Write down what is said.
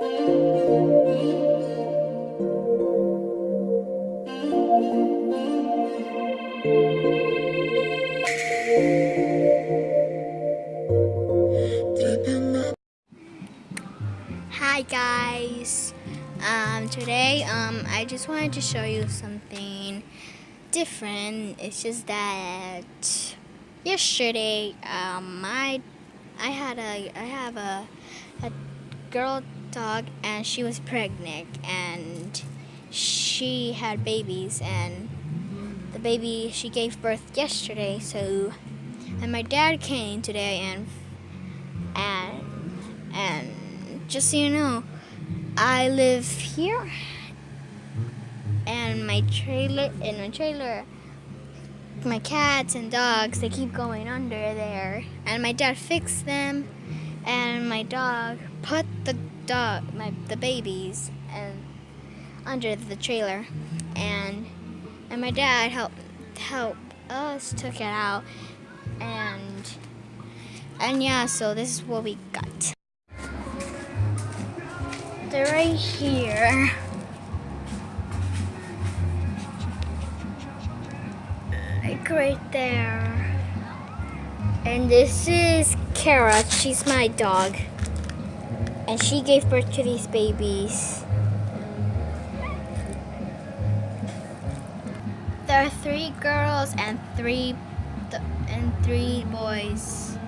Hi guys. Today I just wanted to show you something different. It's just that yesterday I have a girl dog, and she was pregnant, and she had babies, and the baby she gave birth yesterday. So and my dad came today, and just so you know, I live here, and my trailer, my cats and dogs, they keep going under there, and my dad fixed them, and my dog put the babies and under the trailer, and my dad helped us took it out, and yeah, so this is what we got. They're right here. Like right there. And this is Kara. She's my dog. And she gave birth to these babies. There are 3 girls and 3 boys.